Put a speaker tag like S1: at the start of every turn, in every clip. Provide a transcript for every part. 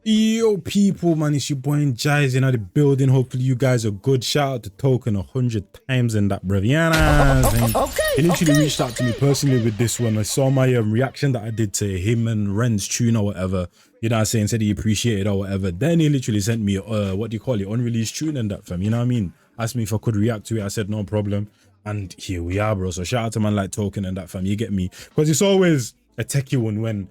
S1: Yo, people, man, it's your boy Jais in the building. Hopefully, you guys are good. Shout out to Token 100 times in that, Breviana. He literally reached out to me personally with this one. I saw my reaction that I did to him and Ren's tune or whatever. You know what I'm saying? Said he appreciated or whatever. Then he literally sent me, what do you call it? Unreleased tune and that, fam. You know what I mean? Asked me if I could react to it. I said, no problem. And here we are, bro. So shout out to man like Token and that, fam. You get me? Because it's always a techie one when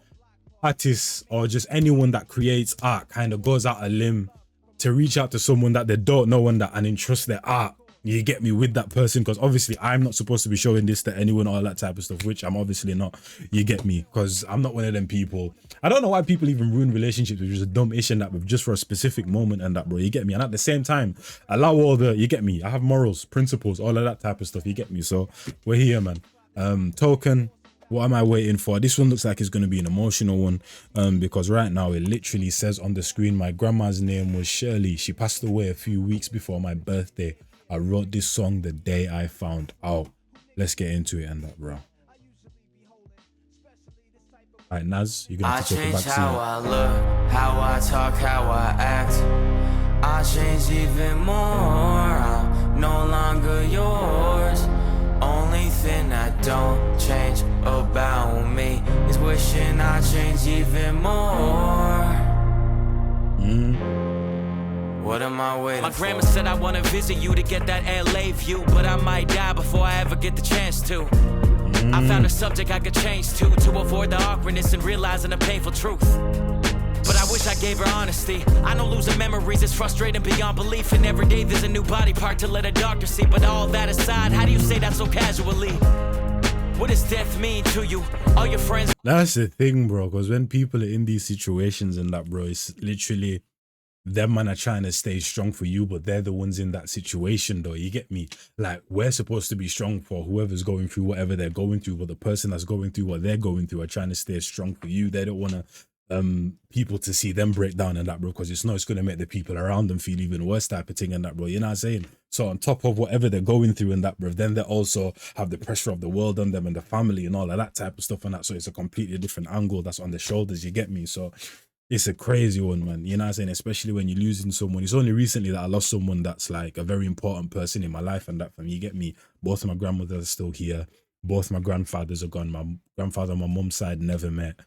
S1: artists or just anyone that creates art kind of goes out a limb to reach out to someone that they don't know and entrust their art, you get me, with that person, because obviously I'm not supposed to be showing this to anyone or all that type of stuff, which I'm obviously not, you get me, because I'm not one of them people. I don't know why people even ruin relationships with just a dumb issue and that, but just for a specific moment and that, bro, you get me. And at the same time, allow all the, you get me, I have morals, principles, all of that type of stuff, you get me. So we're here, man. Token, what am I waiting for? This one looks like it's going to be an emotional one, because right now it literally says on the screen, my grandma's name was Shirley. She passed away a few weeks before my birthday. I wrote this song the day I found out. Let's get into it and that, bro. Alright, Naz, you're going to have to take it back to
S2: how I look, how I talk, how I act. I change even more. I'm no longer yours. Only thing I don't change about me is wishing I change even more. What am I waiting for? My grandma said I want to visit you to get that LA view, but I might die before I ever get the chance to. I found a subject I could change to avoid the awkwardness and realizing the painful truth. But I wish I gave her honesty. I know losing memories is frustrating beyond belief, and every day there's a new body part to let a doctor see. But all that aside, how do you say that so casually? What does death mean to you? All your friends.
S1: That's the thing, bro, because when people are in these situations and that, bro, it's literally them man are trying to stay strong for you, but they're the ones in that situation, though, you get me? Like, we're supposed to be strong for whoever's going through whatever they're going through, but the person that's going through what they're going through are trying to stay strong for you. They don't want to people to see them break down and that, bro, because it's going to make the people around them feel even worse type of thing and that, bro, you know what I'm saying? So on top of whatever they're going through and that, bro, then they also have the pressure of the world on them and the family and all of that type of stuff and that. So it's a completely different angle that's on the shoulders, you get me? So it's a crazy one, man, you know what I'm saying? Especially when you're losing someone. It's only recently that I lost someone that's like a very important person in my life and that, fam, you get me? Both of my grandmothers are still here. Both my grandfathers are gone. My grandfather on my mum's side never met.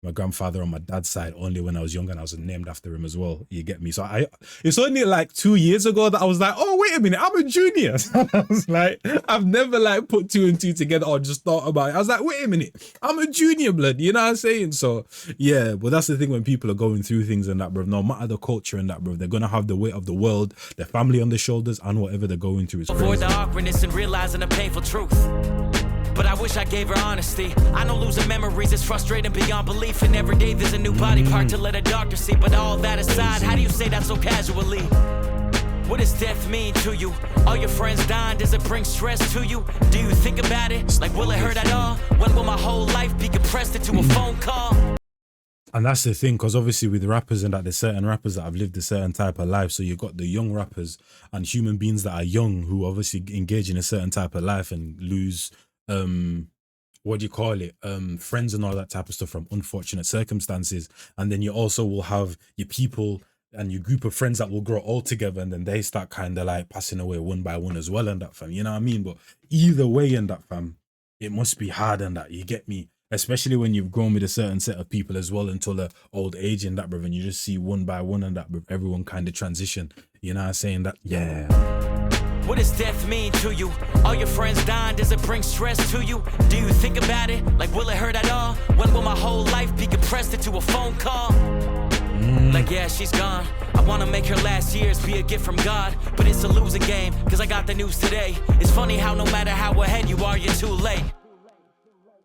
S1: My grandfather on my dad's side only when I was young, and I was named after him as well, you get me? So it's only like 2 years ago that I was like, oh, wait a minute, I'm a junior. So I was like, I've never like put 2 and 2 together or just thought about it. I was like, wait a minute, I'm a junior, blood, you know what I'm saying? So yeah, but that's the thing when people are going through things and that, bro, no matter the culture and that, bro, they're gonna have the weight of the world, their family on their shoulders, and whatever they're going through is crazy.
S2: Avoid the awkwardness and realizing the painful truth. But I wish I gave her honesty. I know losing memories is frustrating beyond belief, and every day there's a new body part to let a doctor see. But all that aside, how do you say that so casually? What does death mean to you? All your friends dying, does it bring stress to you? Do you think about it? Like, will it hurt at all? When will my whole life be compressed into a phone call?
S1: And that's the thing, because obviously with rappers and that, there's certain rappers that have lived a certain type of life. So you've got the young rappers and human beings that are young who obviously engage in a certain type of life and lose what do you call it, friends and all that type of stuff from unfortunate circumstances. And then you also will have your people and your group of friends that will grow all together, and then they start kind of like passing away one by one as well and that, fam, you know what I mean? But either way in that, fam, it must be hard and that, you get me? Especially when you've grown with a certain set of people as well until the old age and that, bro, and you just see one by one and that, bro, everyone kind of transition, you know what I'm saying? That, yeah.
S2: What does death mean to you? All your friends dying, does it bring stress to you? Do you think about it? Like, will it hurt at all? When will my whole life be compressed into a phone call? Like, yeah, she's gone. I wanna make her last years be a gift from God, but it's a losing game, cause I got the news today. It's funny how no matter how ahead you are, you're too late.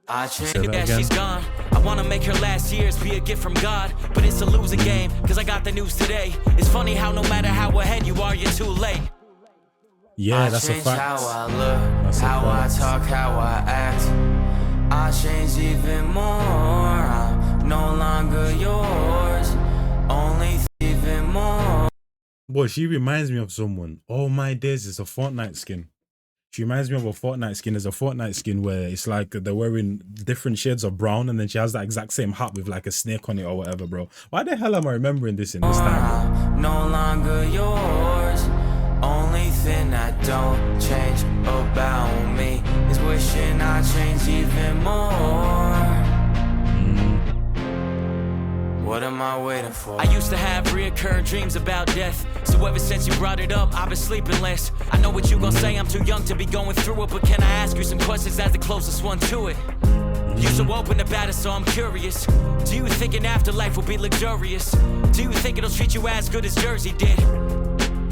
S2: I changed, yeah, she's gone. I wanna make her last years be a gift from God, but it's a losing game, cause I got the news today. It's funny how no matter how ahead you are, you're too late.
S1: Yeah, that's a fact.
S2: How I look, that's how I talk, how I act. I change even more. I'm no longer yours. Only even more.
S1: Boy, she reminds me of someone. Oh my days, it's a Fortnite skin. She reminds me of a Fortnite skin. There's a Fortnite skin where it's like they're wearing different shades of brown, and then she has that exact same hat with like a snake on it or whatever, bro. Why the hell am I remembering this in this time, bro?
S2: No longer yours. Only thing that don't change about me is wishing I changed even more. What am I waiting for? I used to have reoccurring dreams about death. So ever since you brought it up, I've been sleeping less. I know what you gon' say, I'm too young to be going through it. But can I ask you some questions as the closest one to it? You so open about it, so I'm curious. Do you think an afterlife will be luxurious? Do you think it'll treat you as good as Jersey did?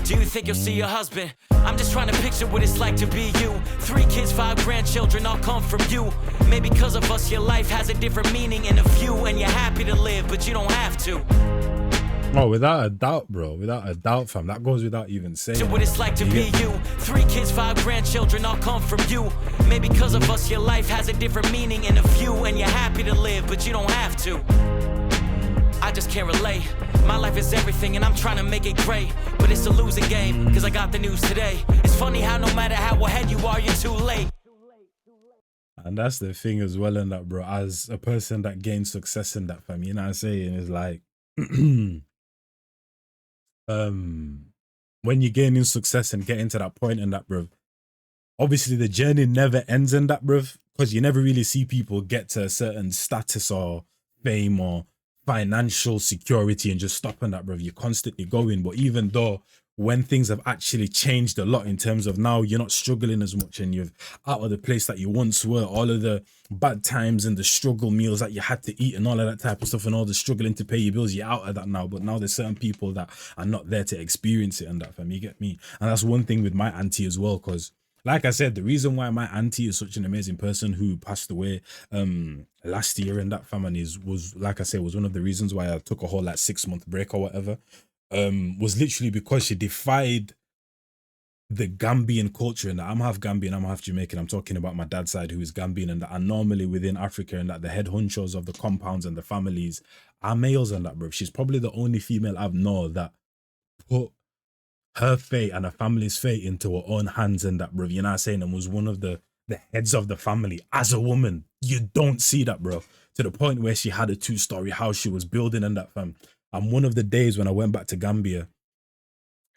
S2: Do you think you'll see your husband? I'm just trying to picture what it's like to be you. 3 kids, 5 grandchildren, all come from you. Maybe because of us, your life has a different meaning and a view, and you're happy to live, but you don't have to.
S1: Oh, without a doubt, bro. Without a doubt, fam. That goes without even saying.
S2: So what it's like to be you. 3 kids, 5 grandchildren, all come from you. Maybe because of us, your life has a different meaning and a view, and you're happy to live, but you don't have to. I just can't relate. My life is everything and I'm trying to make it great, but it's a losing game, cause I got the news today. It's funny how no matter how ahead you are, you're too late.
S1: And that's the thing as well in that, bro. As a person that gains success in that, fam, you know what I'm saying? It's like, when you're gaining success and getting to that point in that, bro, obviously the journey never ends in that, bro, because you never really see people get to a certain status or fame or financial security and just stopping that, bro. You're constantly going. But even though when things have actually changed a lot in terms of now you're not struggling as much and you're out of the place that you once were, all of the bad times and the struggle meals that you had to eat and all of that type of stuff and all the struggling to pay your bills, you're out of that now. But now there's certain people that are not there to experience it and that, fam. You get me? And that's one thing with my auntie as well, because like I said, the reason why my auntie is such an amazing person who passed away last year in that family was like I said, was one of the reasons why I took a whole like 6-month break or whatever, was literally because she defied the Gambian culture, and that I'm half Gambian, I'm half Jamaican. I'm talking about my dad's side who is Gambian, and that are normally within Africa, and that the head honchos of the compounds and the families are males and that, bro. She's probably the only female I've known that put her fate and her family's fate into her own hands and that, bro. You know what I'm saying? And was one of the heads of the family as a woman. You don't see that, bro. To the point where she had a 2-story house she was building and that, fam. And one of the days when I went back to Gambia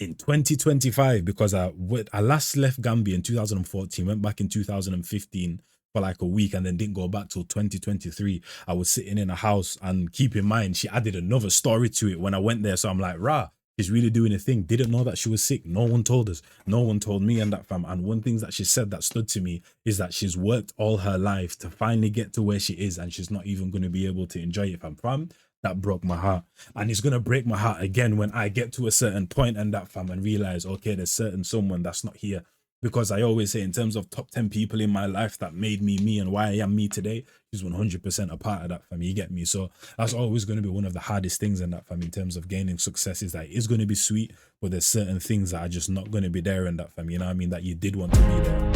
S1: in 2025, because I last left Gambia in 2014, went back in 2015 for like a week and then didn't go back till 2023. I was sitting in a house, and keep in mind, she added another story to it when I went there. So I'm like, rah, she's really doing a thing. Didn't know that she was sick. No one told us. No one told me and that, fam. And one thing that she said that stood to me is that she's worked all her life to finally get to where she is, and she's not even going to be able to enjoy it, fam. That broke my heart. And it's going to break my heart again when I get to a certain point and that, fam, and realize, okay, there's certain someone that's not here. Because I always say, in terms of top 10 people in my life that made me me and why I am me today, she's 100% a part of that, fam. You get me? So that's always going to be one of the hardest things in that, fam, in terms of gaining success, is that it's going to be sweet, but there's certain things that are just not going to be there in that, fam. You know what I mean? That you did want to be there.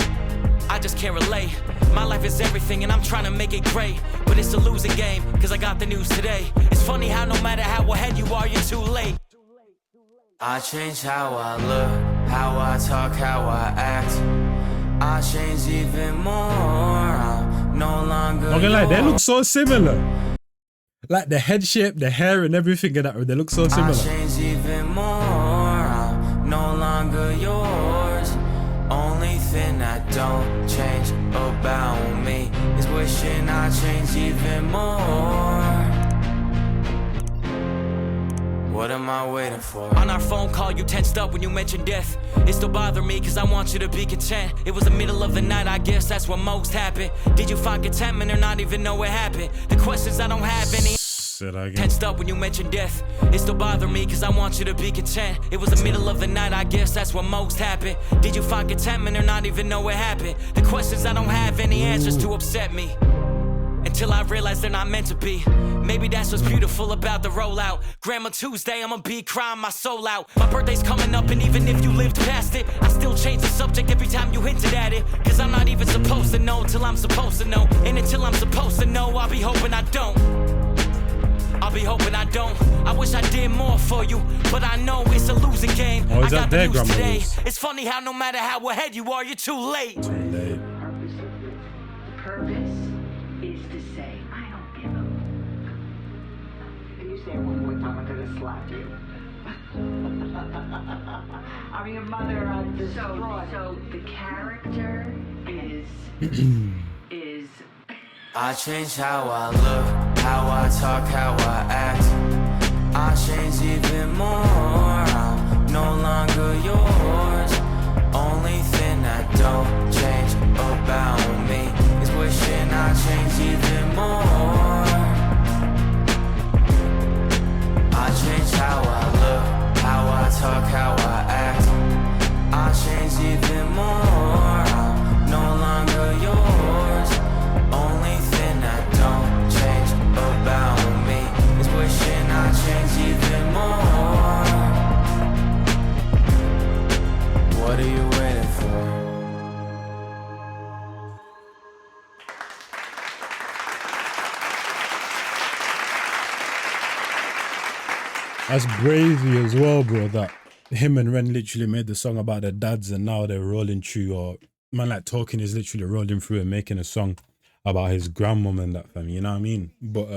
S2: I just can't relate. My life is everything and I'm trying to make it great, but it's a losing game, cause I got the news today. It's funny how no matter how ahead you are, you're too late. I change how I look, how I talk, how I act. I change even more. I'm no longer
S1: not gonna lie, they look so similar. Like the head shape, the hair and everything in that, they look so similar.
S2: I change even more. I'm no longer yours. Only thing that don't change about me is wishing I changed even more. What am I waiting for? On our phone call, you tensed up when you mentioned death. It still bothered me cause I want you to be content. It was the middle of the night, I guess that's what most happened. Did you find contentment or not even know what happened? The questions I don't have any. Tensed up when you mentioned death. It still bothered me cause I want you to be content. It was the middle of the night, I guess that's what most happened. Did you find contentment or not even know what happened? The questions I don't have any answers to upset me, until I realize they're not meant to be. Maybe that's what's beautiful about the rollout. Grandma Tuesday, I'ma be crying my soul out. My birthday's coming up and even if you lived past it, I still change the subject every time you hinted at it. Cause I'm not even supposed to know till I'm supposed to know. And until I'm supposed to know, I'll be hoping I don't. I'll be hoping I don't. I wish I did more for you, but I know it's a losing game.
S1: Oh, is
S2: I
S1: that
S2: got the
S1: their
S2: news today.
S1: grandmothers?
S2: It's funny how no matter how ahead you are, you're too late.
S1: Too late.
S3: Purpose is to say, I don't give a. Can you say it one more time? I'm gonna slap you. I'm your mother. I'm distraught. So the character is
S2: I change how I look, how I talk, how I act. I change even more. I'm no longer yours. Only thing that don't change about me is wishing I change even more. I change how I look, how I talk, how I act. I change even more. I'm no longer yours. Only thing that don't change about me is wishing I change even more. What are you waiting for?
S1: That's crazy as well, bro, that him and Ren literally made the song about their dads and now they're rolling through, or man like Talking is literally rolling through and making a song about his grandmom and that, fam, you know what I mean? But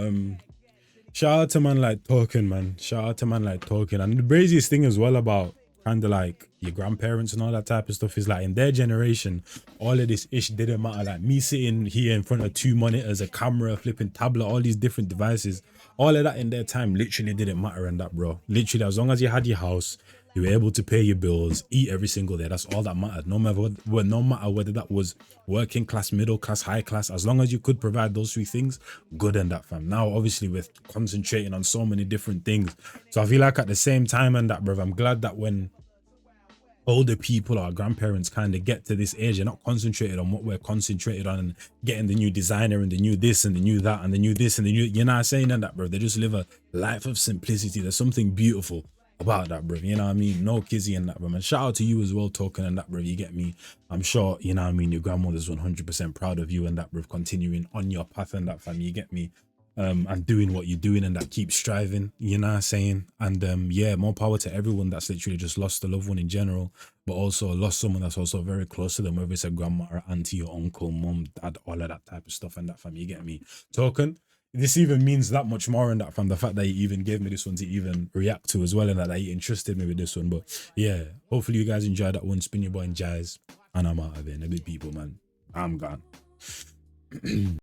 S1: shout out to man like Talking, man. Shout out to man like Talking. And the craziest thing as well about kind of like your grandparents and all that type of stuff is like in their generation, all of this ish didn't matter. Like me sitting here in front of 2 monitors, a camera, flipping tablet, all these different devices, all of that in their time literally didn't matter and that, bro. Literally, as long as you had your house, you were able to pay your bills, eat every single day. That's all that mattered. No matter whether that was working class, middle class, high class, as long as you could provide those 3 things, good and that, fam. Now, obviously, we're concentrating on so many different things. So I feel like at the same time and that, bro, I'm glad that when older people or grandparents kind of get to this age, they're not concentrated on what we're concentrated on and getting the new designer and the new this and the new that and the new this and the new, you know what I'm saying, and that, bro. They just live a life of simplicity. There's something beautiful about that, bro. You know what I mean? No kizzy and that, bro. And shout out to you as well, Talking and that, bro. You get me? I'm sure, you know what I mean, your grandmother's 100% proud of you and that, bro, continuing on your path and that, fam. You get me? And doing what you're doing and that, keep striving, you know what I'm saying? And yeah, more power to everyone that's literally just lost a loved one in general, but also lost someone that's also very close to them, whether it's a grandma or auntie or uncle, mom, dad, all of that type of stuff and that, fam. You get me? Talking, this even means that much more in that, fam. The fact that you even gave me this one to even react to as well, and that you interested me with this one. But yeah, hopefully you guys enjoyed that one. Spin your boy and jazz, and I'm out of here. A bit people, man. I'm gone.